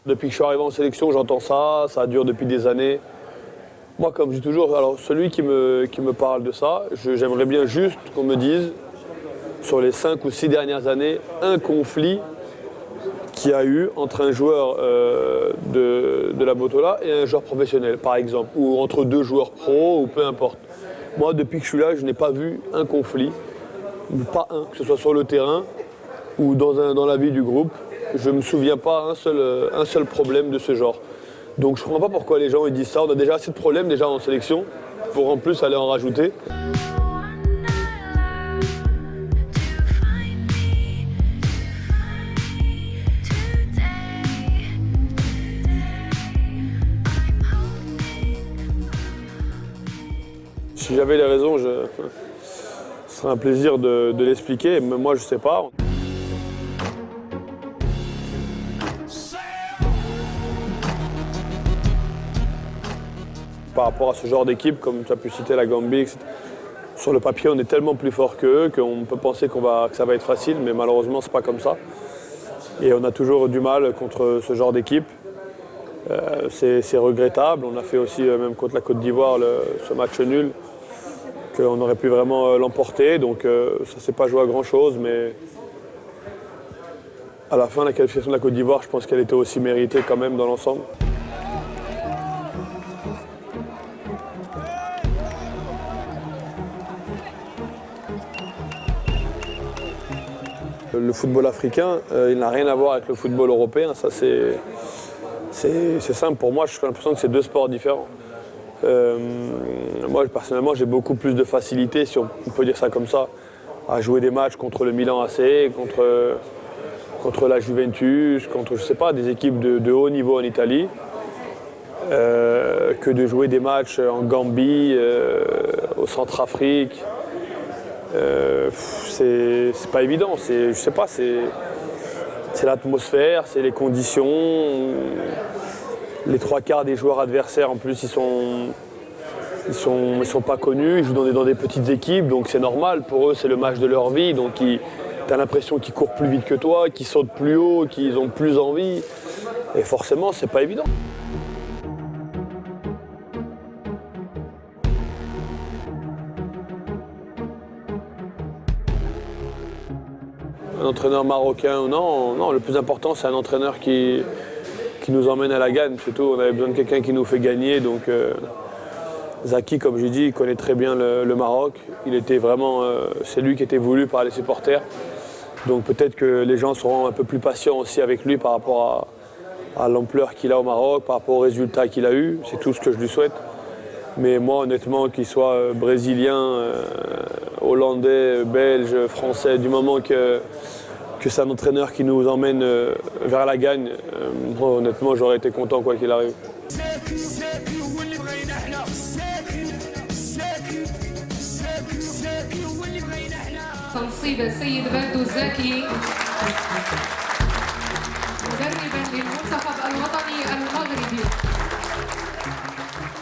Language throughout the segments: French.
Depuis que je suis arrivé en sélection, j'entends ça dure depuis des années. Moi, comme je dis toujours, alors celui qui me parle de ça, j'aimerais bien juste qu'on me dise, sur les 5 ou 6 dernières années, un conflit qu'il y a eu entre un joueur de la Botola et un joueur professionnel, par exemple, ou entre 2 joueurs pro, ou peu importe. Moi, depuis que je suis là, je n'ai pas vu un conflit, pas un, que ce soit sur le terrain ou dans la vie du groupe. Je ne me souviens pas un seul problème de ce genre. Donc je ne comprends pas pourquoi les gens ils disent ça. On a déjà assez de problèmes déjà en sélection pour en plus aller en rajouter. Si j'avais les raisons, ce serait un plaisir de l'expliquer, mais moi je ne sais pas. Par rapport à ce genre d'équipe, comme tu as pu citer la Gambie, etc. Sur le papier, on est tellement plus fort qu'eux qu'on peut penser que ça va être facile, mais malheureusement, ce n'est pas comme ça. Et on a toujours du mal contre ce genre d'équipe. C'est regrettable. On a fait aussi, même contre la Côte d'Ivoire, ce match nul, qu'on aurait pu vraiment l'emporter. Donc ça ne s'est pas joué à grand-chose, mais à la fin, la qualification de la Côte d'Ivoire, je pense qu'elle était aussi méritée quand même dans l'ensemble. Le football africain, il n'a rien à voir avec le football européen. Ça, c'est simple. Pour moi, j'ai l'impression que c'est 2 sports différents. Moi, personnellement, j'ai beaucoup plus de facilité, si on peut dire ça comme ça, à jouer des matchs contre le Milan AC, contre la Juventus, contre, je sais pas, des équipes de haut niveau en Italie, que de jouer des matchs en Gambie, au Centrafrique. C'est pas évident, je sais pas, c'est l'atmosphère, c'est les conditions. Les 3/4 des joueurs adversaires en plus ils sont pas connus, ils jouent dans des petites équipes, donc c'est normal, pour eux c'est le match de leur vie, donc tu as l'impression qu'ils courent plus vite que toi, qu'ils sautent plus haut, qu'ils ont plus envie, et forcément c'est pas évident. Un entraîneur marocain ou non, le plus important c'est un entraîneur qui nous emmène à la gagne, c'est tout. On avait besoin de quelqu'un qui nous fait gagner, donc Zaki, comme je dis, il connaît très bien le Maroc. C'est lui qui était voulu par les supporters. Donc peut-être que les gens seront un peu plus patients aussi avec lui par rapport à l'ampleur qu'il a au Maroc, par rapport aux résultats qu'il a eu. C'est tout ce que je lui souhaite. Mais moi, honnêtement, qu'il soit brésilien, hollandais, belge, français, du moment que c'est un entraîneur qui nous emmène vers la gagne, moi, honnêtement, j'aurais été content quoi qu'il arrive.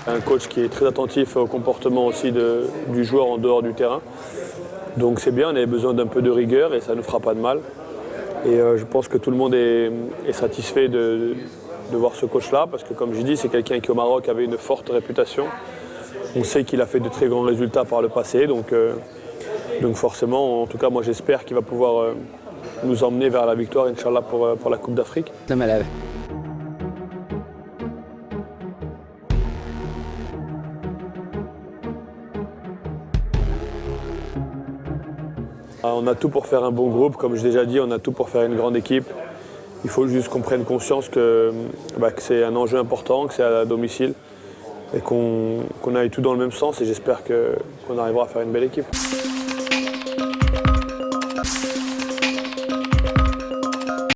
Un coach qui est très attentif au comportement aussi du joueur en dehors du terrain. Donc c'est bien, on avait besoin d'un peu de rigueur et ça ne fera pas de mal. Et je pense que tout le monde est satisfait de voir ce coach-là, parce que comme je dis, c'est quelqu'un qui au Maroc avait une forte réputation. On sait qu'il a fait de très grands résultats par le passé, donc forcément, en tout cas moi j'espère qu'il va pouvoir nous emmener vers la victoire, Inch'Allah, pour la Coupe d'Afrique. On a tout pour faire un bon groupe, comme j'ai déjà dit, on a tout pour faire une grande équipe. Il faut juste qu'on prenne conscience que c'est un enjeu important, que c'est à domicile et qu'on aille tout dans le même sens, et j'espère qu'on arrivera à faire une belle équipe.